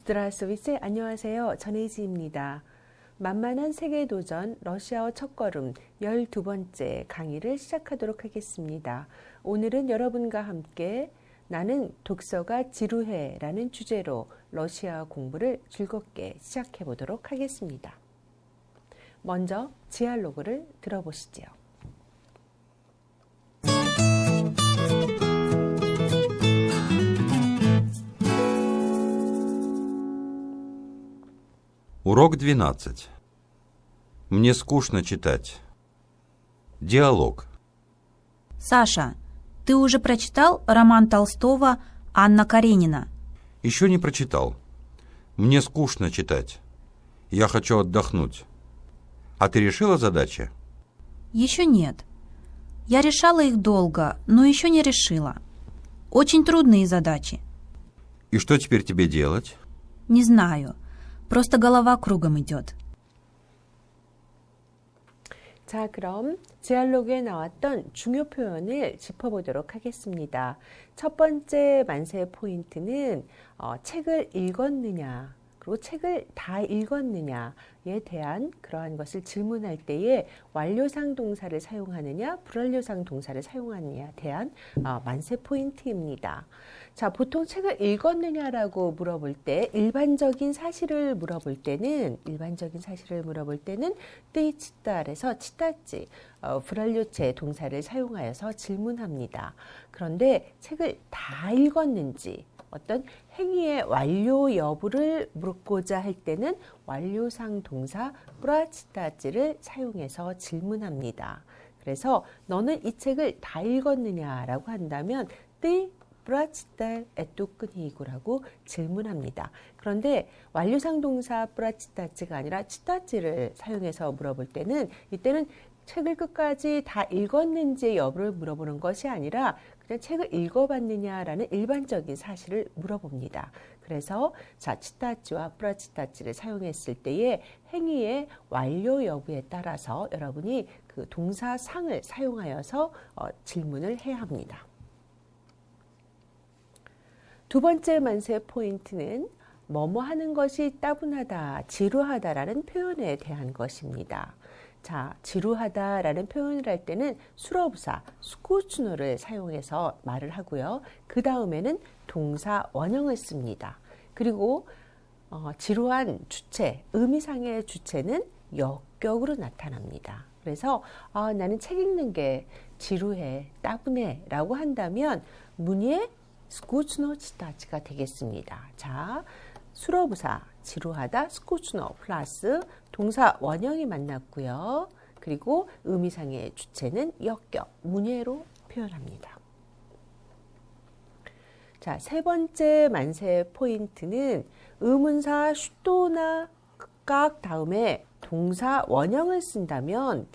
Здравствуйте, 안녕하세요. 전혜지입니다. 만만한 세계도전 러시아어 첫걸음 12번째 강의를 시작하도록 하겠습니다. 오늘은 여러분과 함께 나는 독서가 지루해 라는 주제로 러시아어 공부를 즐겁게 시작해 보도록 하겠습니다. 먼저 디알로그를 들어보시죠. Урок 12. Мне скучно читать. Диалог. Саша, ты уже прочитал роман Толстого «Анна Каренина»? Еще не прочитал. Мне скучно читать. Я хочу отдохнуть. А ты решила задачи? Еще нет. Я решала их долго, но еще не решила. Очень трудные задачи. И что теперь тебе делать? Не знаю. Просто голова кругом идет. 자, 그럼 디알로그에 나왔던 중요 표현을 짚어보도록 하겠습니다. 첫 번째 만세 포인트는 책을 읽었느냐, 그리고 책을 다 읽었느냐에 대한 그러한 것을 질문할 때에 완료상 동사를 사용하느냐, 불완료상 동사를 사용하느냐에 대한 만세 포인트입니다. 자, 보통 책을 읽었느냐라고 물어볼 때 일반적인 사실을 물어볼 때는 띠치따에서 치따찌 불완료체 동사를 사용하여서 질문합니다. 그런데 책을 다 읽었는지 어떤 행위의 완료 여부를 묻고자 할 때는 완료상 동사 프라치따찌를 사용해서 질문합니다. 그래서 너는 이 책을 다 읽었느냐라고 한다면 띠 프라치딸 에뚜끈히이구라고 질문합니다. 그런데 완료상 동사 프라치따찌가 아니라 치따찌를 사용해서 물어볼 때는 이때는 책을 끝까지 다 읽었는지의 여부를 물어보는 것이 아니라 그냥 책을 읽어봤느냐라는 일반적인 사실을 물어봅니다. 그래서 자, 치따찌와 프라치따찌를 사용했을 때의 행위의 완료 여부에 따라서 여러분이 그 동사상을 사용하여서 질문을 해야 합니다. 두 번째 만세 포인트는 뭐뭐 하는 것이 따분하다, 지루하다라는 표현에 대한 것입니다. 자, 지루하다라는 표현을 할 때는 수로부사, 스쿠츠노를 사용해서 말을 하고요. 그 다음에는 동사 원형을 씁니다. 그리고 지루한 주체, 의미상의 주체는 역격으로 나타납니다. 그래서 나는 책 읽는 게 지루해, 따분해 라고 한다면 문의에 스쿠츠노 치타치가 되겠습니다. 자, 수로부사 지루하다 스쿠츠노 플러스 동사 원형이 만났고요. 그리고 의미상의 주체는 역격, 문예로 표현합니다. 자, 세 번째 만세 포인트는 의문사 슈도나 깍 다음에 동사 원형을 쓴다면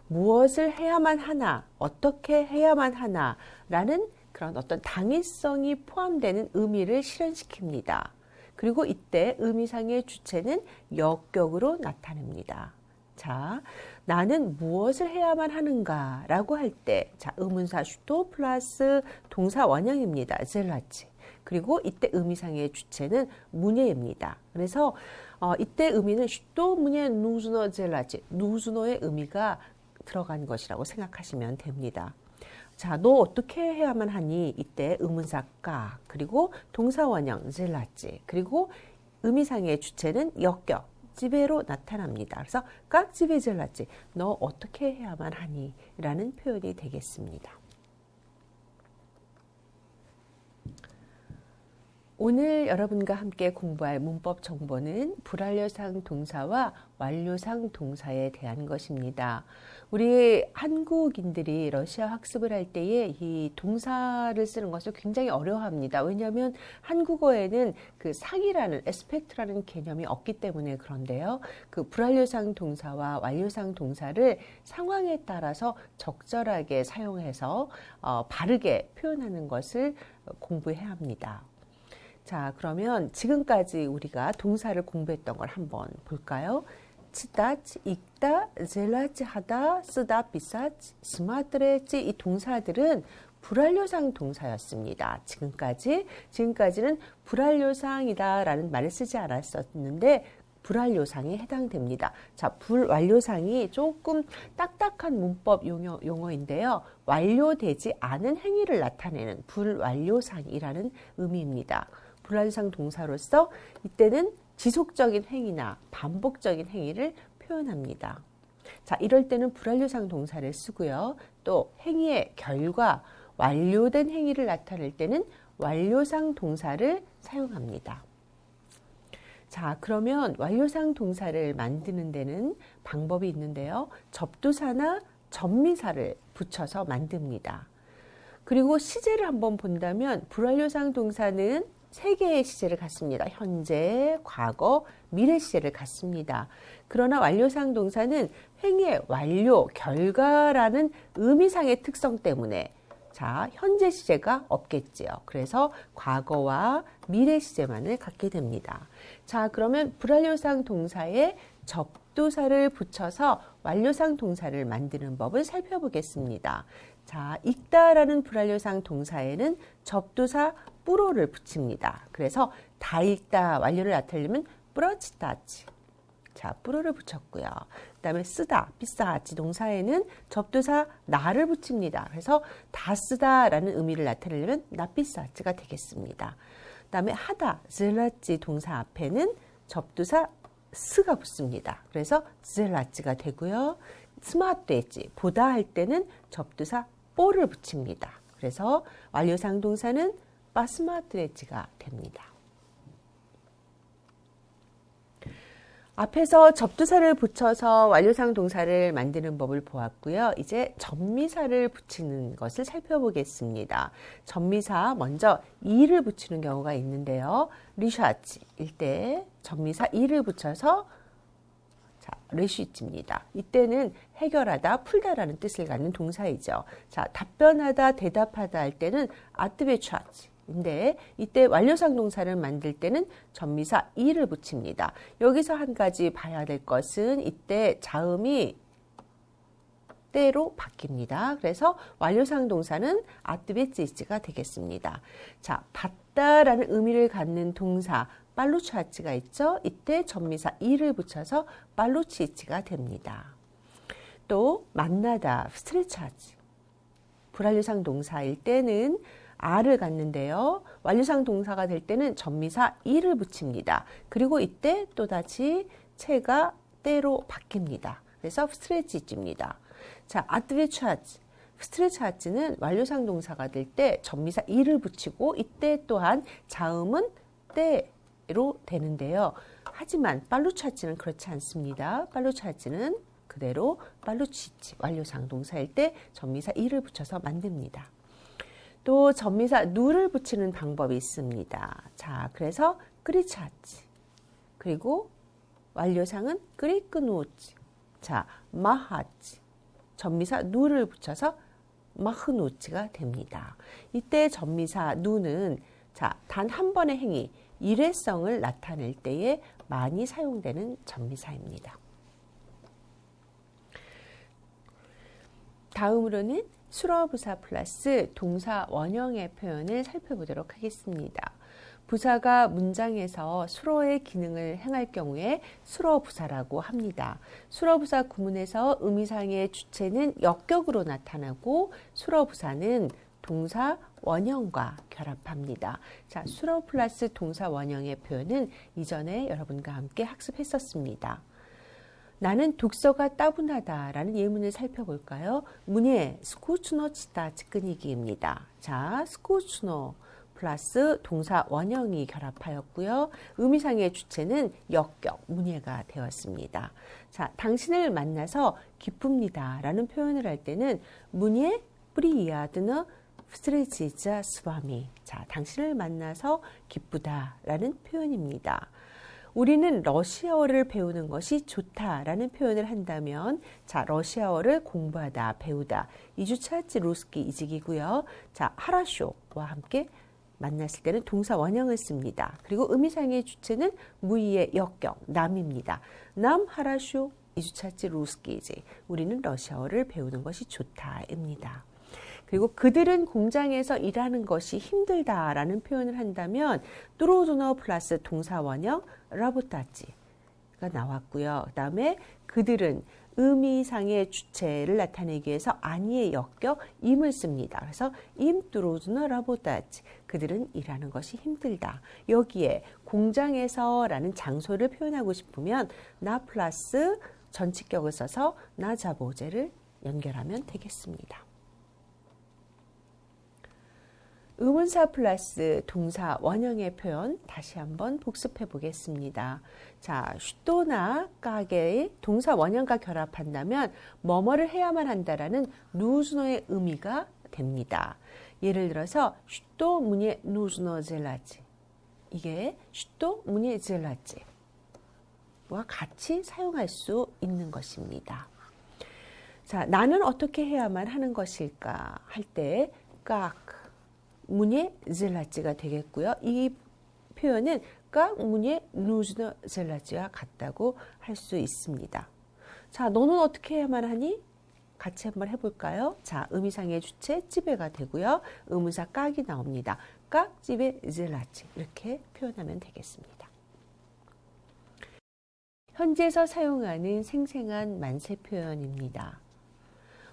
무엇을 해야만 하나, 어떻게 해야만 하나라는 그런 어떤 당위성이 포함되는 의미를 실현시킵니다. 그리고 이때 의미상의 주체는 역격으로 나타납니다. 자, 나는 무엇을 해야만 하는가 라고 할 때, 자, 의문사 슈도 플러스 동사 원형입니다. 젤라치. 그리고 이때 의미상의 주체는 문예입니다. 그래서 이때 의미는 슈도 문예 누즈노 젤라치, 누즈노의 의미가 들어간 것이라고 생각하시면 됩니다. 자, 너 어떻게 해야만 하니? 이때 의문사 까, 그리고 동사 원형 젤라찌, 그리고 의미상의 주체는 역격, 지베로 나타납니다. 그래서 깍지베 젤라찌, 너 어떻게 해야만 하니? 라는 표현이 되겠습니다. 오늘 여러분과 함께 공부할 문법 정보는 불완료상 동사와 완료상 동사에 대한 것입니다. 우리 한국인들이 러시아 학습을 할 때에 이 동사를 쓰는 것을 굉장히 어려워합니다. 왜냐하면 한국어에는 그 상이라는 에스펙트라는 개념이 없기 때문에 그런데요. 그 불완료상 동사와 완료상 동사를 상황에 따라서 적절하게 사용해서 바르게 표현하는 것을 공부해야 합니다. 자, 그러면 지금까지 우리가 동사를 공부했던 걸 한번 볼까요? 치다치, 읽다, 젤라치, 하다, 쓰다, 비싸치, 스마트레치 이 동사들은 불완료상 동사였습니다. 지금까지는 불완료상이다라는 말을 쓰지 않았었는데 불완료상에 해당됩니다. 자, 불완료상이 조금 딱딱한 문법 용어인데요. 완료되지 않은 행위를 나타내는 불완료상이라는 의미입니다. 불완료상 동사로서 이때는 지속적인 행위나 반복적인 행위를 표현합니다. 자, 이럴 때는 불완료상 동사를 쓰고요. 또 행위의 결과, 완료된 행위를 나타낼 때는 완료상 동사를 사용합니다. 자, 그러면 완료상 동사를 만드는 데는 방법이 있는데요. 접두사나 전미사를 붙여서 만듭니다. 그리고 시제를 한번 본다면 불완료상 동사는 3개의 시제를 갖습니다. 현재, 과거, 미래 시제를 갖습니다. 그러나 완료상 동사는 행위의 완료, 결과라는 의미상의 특성 때문에 자, 현재 시제가 없겠지요. 그래서 과거와 미래 시제만을 갖게 됩니다. 자, 그러면 불완료상 동사에 접두사를 붙여서 완료상 동사를 만드는 법을 살펴보겠습니다. 자, 읽다라는 불완료상 동사에는 접두사 뿌로를 붙입니다. 그래서 다 읽다 완료를 나타내려면 뿌러치다지. 자, 뿌로를 붙였고요. 그 다음에 쓰다, 비싸지 동사에는 접두사 나를 붙입니다. 그래서 다 쓰다라는 의미를 나타내려면 나비싸지가 되겠습니다. 그 다음에 하다, 젤라지 동사 앞에는 접두사 스가 붙습니다. 그래서 젤라지가 되고요. 스마트에지, 보다 할 때는 접두사 뽀를 붙입니다. 그래서 완료상 동사는 빠스마트에지가 됩니다. 앞에서 접두사를 붙여서 완료상 동사를 만드는 법을 보았고요. 이제 전미사를 붙이는 것을 살펴보겠습니다. 전미사 먼저 이를 붙이는 경우가 있는데요. 리샤치일 때 전미사 이를 붙여서 자, 레시치입니다. 이때는 해결하다, 풀다라는 뜻을 갖는 동사이죠. 자, 답변하다, 대답하다 할 때는 아트베차치. 근데 이때 완료상 동사를 만들 때는 전미사 이를 붙입니다. 여기서 한 가지 봐야 될 것은 이때 자음이 때로 바뀝니다. 그래서 완료상 동사는 아뜨베찌가 되겠습니다. 자, 받다라는 의미를 갖는 동사 빨루치아치가 있죠. 이때 전미사 이를 붙여서 빨루치이치가 됩니다. 또 만나다 스트레차치 불완료상 동사일 때는 아를 갖는데요. 완료상 동사가 될 때는 전미사 이를 붙입니다. 그리고 이때 또다시 체가 때로 바뀝니다. 그래서 스트레치입니다. 자, 아트베차치. 스트레차치는 완료상 동사가 될 때 전미사 이를 붙이고 이때 또한 자음은 때로 되는데요. 하지만 빨루차치는 그렇지 않습니다. 빨루차치는 그대로 빨루치치 완료상 동사일 때 전미사 이를 붙여서 만듭니다. 또 전미사 누를 붙이는 방법이 있습니다. 자, 그래서 끄리차치. 그리고 완료상은 끄리끄노치. 자, 마하치. 전미사 누를 붙여서 마흐노치가 됩니다. 이때 전미사 누는 자, 단 한 번의 행위, 일회성을 나타낼 때에 많이 사용되는 전미사입니다. 다음으로는 수러부사 플러스 동사 원형의 표현을 살펴보도록 하겠습니다. 부사가 문장에서 수러의 기능을 행할 경우에 수러부사라고 합니다. 수러부사 구문에서 의미상의 주체는 역격으로 나타나고 수러부사는 동사 원형과 결합합니다. 자, 수러 플러스 동사 원형의 표현은 이전에 여러분과 함께 학습했었습니다. 나는 독서가 따분하다라는 예문을 살펴볼까요? 문예 스쿠츠노 치다 측근이기입니다. 자, 스쿠츠노 플러스 동사 원형이 결합하였고요. 의미상의 주체는 역격, 문예가 되었습니다. 자, 당신을 만나서 기쁩니다라는 표현을 할 때는 문예 프리야드너 스트레치자 스와미. 자, 당신을 만나서 기쁘다라는 표현입니다. 우리는 러시아어를 배우는 것이 좋다라는 표현을 한다면 자, 러시아어를 공부하다, 배우다. 2주차치 루스키 이직이고요. 자, 하라쇼와 함께 만났을 때는 동사 원형을 씁니다. 그리고 의미상의 주체는 무의의 역격, 남입니다. 남 하라쇼 2주차치 루스키 이직. 우리는 러시아어를 배우는 것이 좋다입니다. 그리고 그들은 공장에서 일하는 것이 힘들다라는 표현을 한다면 뚜로즈너 플러스 동사 원형 라보타지가 나왔고요. 그 다음에 그들은 의미상의 주체를 나타내기 위해서 아니의 역격 임을 씁니다. 그래서 임 뚜로즈너 라보타지, 그들은 일하는 것이 힘들다. 여기에 공장에서라는 장소를 표현하고 싶으면 나 플러스 전치격을 써서 나 자보제를 연결하면 되겠습니다. 의문사 플러스 동사 원형의 표현 다시 한번 복습해 보겠습니다. 자, 슈도나 까게의 동사 원형과 결합한다면 뭐뭐를 해야만 한다라는 누즈노의 의미가 됩니다. 예를 들어서 슈도 문예 누즈노 젤라지, 이게 슈도 문예 젤라지와 같이 사용할 수 있는 것입니다. 자, 나는 어떻게 해야만 하는 것일까 할 때 깍 문예 젤라지가 되겠고요. 이 표현은 깍 문예 누즈노 젤라지와 같다고 할 수 있습니다. 자, 너는 어떻게 해야만 하니? 같이 한번 해볼까요? 자, 의미상의 주체 찌베가 되고요. 의문사 깍이 나옵니다. 깍 찌베 젤라지, 이렇게 표현하면 되겠습니다. 현재에서 사용하는 생생한 만세 표현입니다.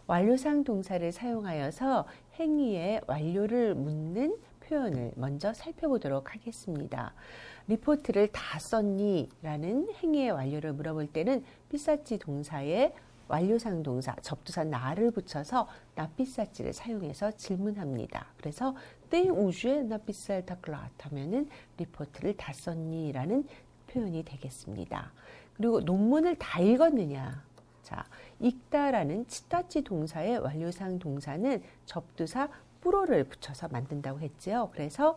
완료상 동사를 사용하여서 행위의 완료를 묻는 표현을 먼저 살펴보도록 하겠습니다. 리포트를 다 썼니? 라는 행위의 완료를 물어볼 때는 삐싸찌 동사에 완료상 동사, 접두사 나를 붙여서 나삐싸찌를 사용해서 질문합니다. 그래서 때 우주에 나삐쌀 다클랏 하면은 리포트를 다 썼니? 라는 표현이 되겠습니다. 그리고 논문을 다 읽었느냐? 자, 읽다라는 치타치 동사의 완료상 동사는 접두사 뿌로를 붙여서 만든다고 했죠. 그래서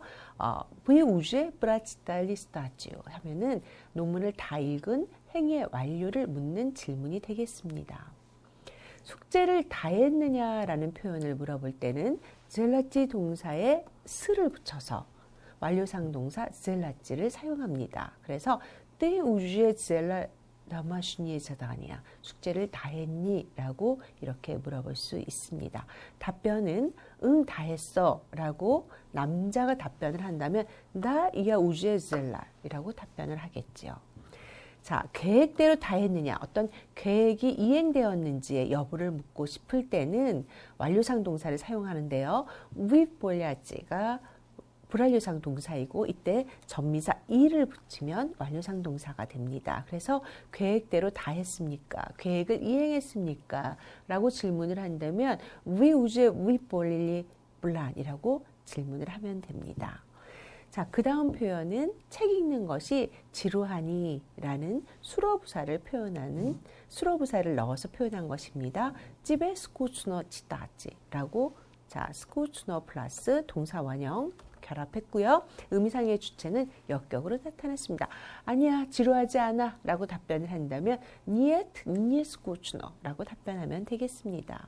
V 우주에 브라치탈리스타지오 하면은 논문을 다 읽은 행위의 완료를 묻는 질문이 되겠습니다. 숙제를 다 했느냐라는 표현을 물어볼 때는 젤라찌 동사에 스를 붙여서 완료상 동사 젤라찌를 사용합니다. 그래서 때 우주에 젤라 나마슈니의 자다니야, 숙제를 다 했니? 라고 이렇게 물어볼 수 있습니다. 답변은 응, 다 했어 라고 남자가 답변을 한다면 나 이야 우주의 젤라 이라고 답변을 하겠죠. 자, 계획대로 다 했느냐, 어떤 계획이 이행되었는지의 여부를 묻고 싶을 때는 완료상 동사를 사용하는데요. 위볼야지가 불완료상 동사이고 이때 전미사 이를 붙이면 완료상 동사가 됩니다. 그래서 계획대로 다 했습니까? 계획을 이행했습니까? 라고 질문을 한다면 위 우주에 위 볼리 블란이라고 질문을 하면 됩니다. 자, 그 다음 표현은 책 읽는 것이 지루하니 라는 수로부사를 표현하는, 수로부사를 넣어서 표현한 것입니다. 집에 스쿠츠너 치다지 라고, 자, 스쿠츠너 플러스 동사 원형 결합했고요. 의미상의 주체는 역격으로 나타났습니다. 아니야, 지루하지 않아 라고 답변을 한다면 niet, nie skучно 라고 답변하면 되겠습니다.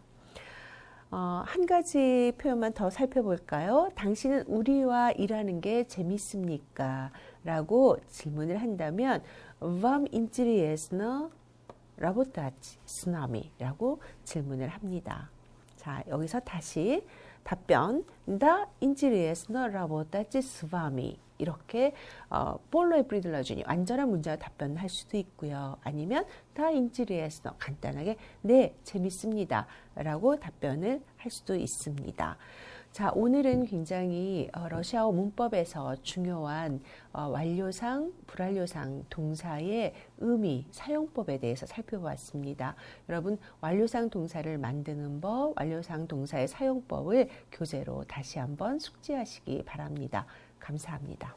한 가지 표현만 더 살펴볼까요? 당신은 우리와 일하는 게 재밌습니까? 라고 질문을 한다면 Вам интересно работать с nami? 라고 질문을 합니다. 자, 여기서 다시 답변, Да, интересно работать с вами. 이렇게 볼로에 프리들러주니 완전한 문제와 답변을 할 수도 있고요. 아니면 Да, интересно, 간단하게 네, 재밌습니다 라고 답변을 할 수도 있습니다. 자, 오늘은 굉장히 러시아어 문법에서 중요한 완료상, 불완료상 동사의 의미, 사용법에 대해서 살펴보았습니다. 여러분, 완료상 동사를 만드는 법, 완료상 동사의 사용법을 교재로 다시 한번 숙지하시기 바랍니다. 감사합니다.